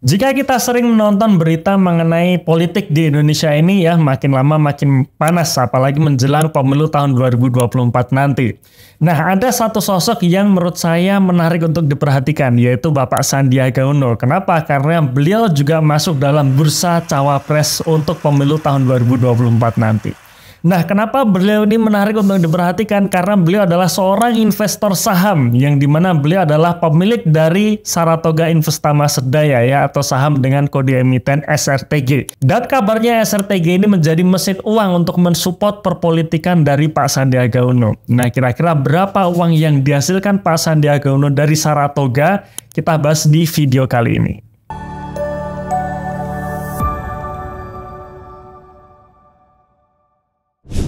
Jika kita sering menonton berita mengenai politik di Indonesia ini ya, makin lama makin panas, apalagi menjelang pemilu tahun 2024 nanti. Nah, ada satu sosok yang menurut saya menarik untuk diperhatikan, yaitu Bapak Sandiaga Uno. Kenapa? Karena beliau juga masuk dalam bursa cawapres untuk pemilu tahun 2024 nanti. Nah, kenapa beliau ini menarik untuk diperhatikan? Karena beliau adalah seorang investor saham yang dimana beliau adalah pemilik dari Saratoga Investama Sedaya ya, atau saham dengan kode emiten SRTG. Dan kabarnya SRTG ini menjadi mesin uang untuk mensupport perpolitikan dari Pak Sandiaga Uno. Nah, kira-kira berapa uang yang dihasilkan Pak Sandiaga Uno dari Saratoga? Kita bahas di video kali ini.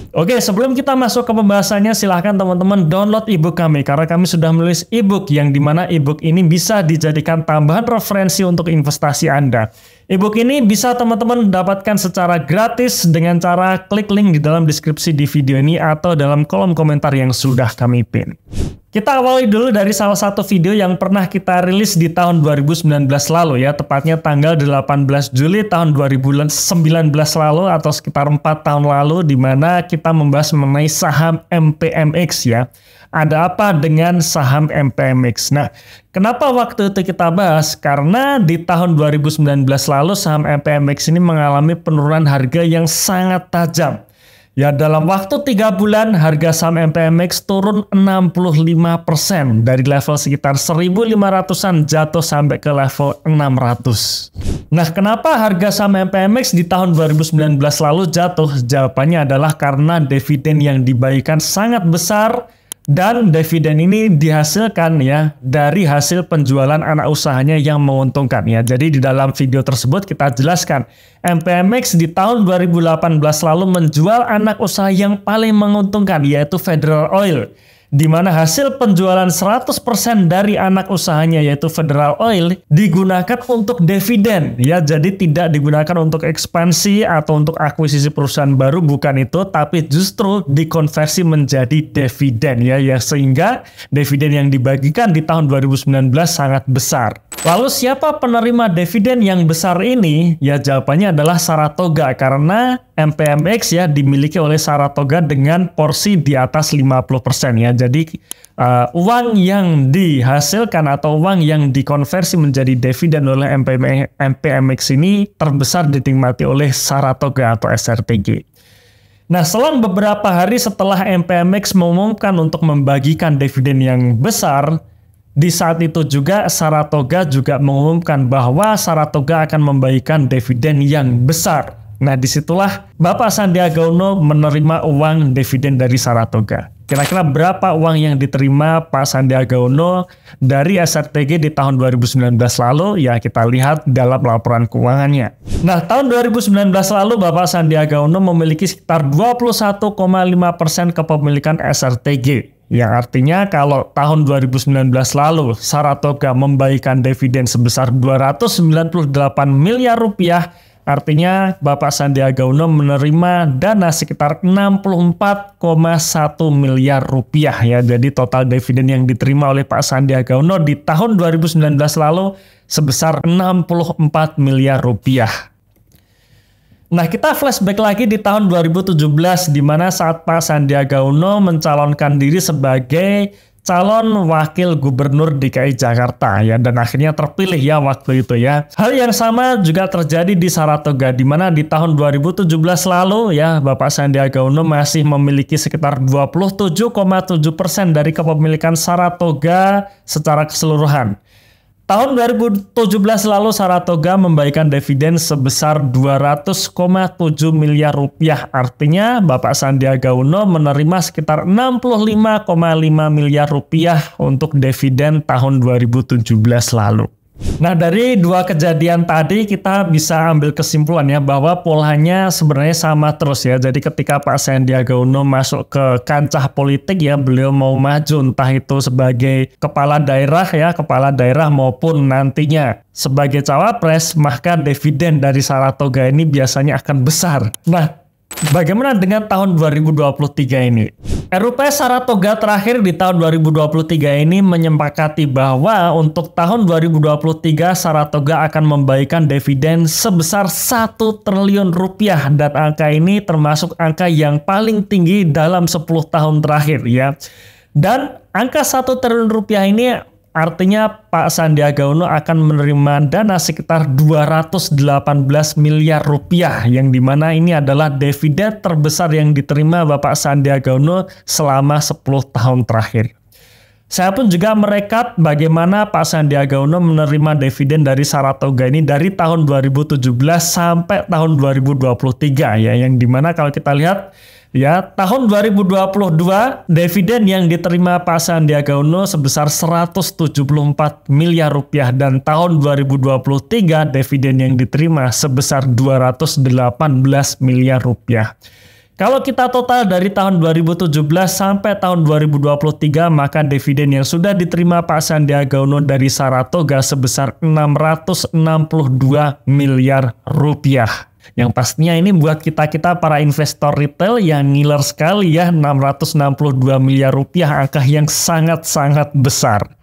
Oke, sebelum kita masuk ke pembahasannya, silahkan teman-teman download ebook kami karena kami sudah menulis ebook yang dimana ebook ini bisa dijadikan tambahan referensi untuk investasi Anda. Ebook ini bisa teman-teman dapatkan secara gratis dengan cara klik link di dalam deskripsi di video ini atau dalam kolom komentar yang sudah kami pin. Kita awali dulu dari salah satu video yang pernah kita rilis di tahun 2019 lalu ya, tepatnya tanggal 18 Juli tahun 2019 lalu atau sekitar 4 tahun lalu, di mana kita membahas mengenai saham MPMX ya. Ada apa dengan saham MPMX? Nah, kenapa waktu itu kita bahas? Karena di tahun 2019 lalu saham MPMX ini mengalami penurunan harga yang sangat tajam. Ya, dalam waktu 3 bulan harga saham MPMX turun 65% dari level sekitar 1.500-an jatuh sampai ke level 600. Nah, kenapa harga saham MPMX di tahun 2019 lalu jatuh? Jawabannya adalah karena dividen yang dibagikan sangat besar. Dan dividen ini dihasilkan ya dari hasil penjualan anak usahanya yang menguntungkan ya. Jadi di dalam video tersebut kita jelaskan MPMX di tahun 2018 lalu menjual anak usaha yang paling menguntungkan, yaitu Federal Oil. Di mana hasil penjualan 100% dari anak usahanya yaitu Federal Oil digunakan untuk dividen ya, jadi tidak digunakan untuk ekspansi atau untuk akuisisi perusahaan baru, bukan itu, tapi justru dikonversi menjadi dividen ya, sehingga dividen yang dibagikan di tahun 2019 sangat besar. Lalu siapa penerima dividen yang besar ini? Ya, jawabannya adalah Saratoga, karena MPMX ya dimiliki oleh Saratoga dengan porsi di atas 50% ya. Jadi uang yang dihasilkan atau uang yang dikonversi menjadi dividen oleh MPMX ini terbesar dinikmati oleh Saratoga atau SRTG. Nah, selang beberapa hari setelah MPMX mengumumkan untuk membagikan dividen yang besar, di saat itu juga Saratoga juga mengumumkan bahwa Saratoga akan membagikan dividen yang besar. Nah, disitulah Bapak Sandiaga Uno menerima uang dividen dari Saratoga. Kira-kira berapa uang yang diterima Pak Sandiaga Uno dari SRTG di tahun 2019 lalu? Ya, kita lihat dalam laporan keuangannya. Nah, tahun 2019 lalu Bapak Sandiaga Uno memiliki sekitar 21,5% kepemilikan SRTG. Yang artinya kalau tahun 2019 lalu Saratoga membagikan dividen sebesar 298 miliar rupiah, artinya Bapak Sandiaga Uno menerima dana sekitar 64,1 miliar rupiah ya. Jadi total dividen yang diterima oleh Pak Sandiaga Uno di tahun 2019 lalu sebesar 64 miliar rupiah. Nah, kita flashback lagi di tahun 2017 di mana saat Pak Sandiaga Uno mencalonkan diri sebagai calon wakil gubernur DKI Jakarta ya, dan akhirnya terpilih ya waktu itu ya. Hal yang sama juga terjadi di Saratoga, di mana di tahun 2017 lalu ya Bapak Sandiaga Uno masih memiliki sekitar 27,7% dari kepemilikan Saratoga secara keseluruhan. Tahun 2017 lalu Saratoga membagikan dividen sebesar 200,7 miliar rupiah. Artinya Bapak Sandiaga Uno menerima sekitar 65,5 miliar rupiah untuk dividen tahun 2017 lalu. Nah, dari dua kejadian tadi kita bisa ambil kesimpulan ya bahwa polanya sebenarnya sama terus ya. Jadi ketika Pak Sandiaga Uno masuk ke kancah politik ya, beliau mau maju entah itu sebagai kepala daerah maupun nantinya sebagai cawapres, maka dividen dari Saratoga ini biasanya akan besar. Nah, Bagaimana dengan tahun 2023 ini? RUP Saratoga terakhir di tahun 2023 ini menyepakati bahwa untuk tahun 2023 Saratoga akan membagikan dividen sebesar 1 triliun rupiah, dan angka ini termasuk angka yang paling tinggi dalam 10 tahun terakhir ya. Dan angka 1 triliun rupiah ini artinya Pak Sandiaga Uno akan menerima dana sekitar 218 miliar rupiah, yang dimana ini adalah dividen terbesar yang diterima Bapak Sandiaga Uno selama 10 tahun terakhir. Saya pun juga merekap bagaimana Pak Sandiaga Uno menerima dividen dari Saratoga ini dari tahun 2017 sampai tahun 2023 ya, yang dimana kalau kita lihat ya, tahun 2022 dividen yang diterima Pak Sandiaga Uno sebesar 174 miliar rupiah, dan tahun 2023 dividen yang diterima sebesar 218 miliar rupiah. Kalau kita total dari tahun 2017 sampai tahun 2023, maka dividen yang sudah diterima Pak Sandiaga Uno dari Saratoga sebesar 662 miliar rupiah. Yang pastinya ini buat kita para investor retail yang ngiler sekali ya, 662 miliar rupiah, angka yang sangat-sangat besar.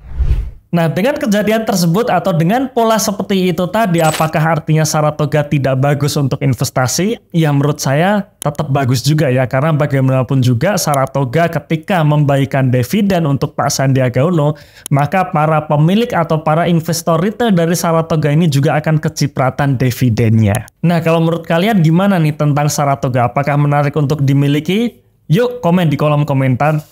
Nah, dengan kejadian tersebut atau dengan pola seperti itu tadi, apakah artinya Saratoga tidak bagus untuk investasi? Ya, menurut saya tetap bagus juga ya, karena bagaimanapun juga Saratoga ketika membagikan dividen untuk Pak Sandiaga Uno, maka para pemilik atau para investor retail dari Saratoga ini juga akan kecipratan dividennya. Nah, kalau menurut kalian gimana nih tentang Saratoga? Apakah menarik untuk dimiliki? Yuk komen di kolom komentar.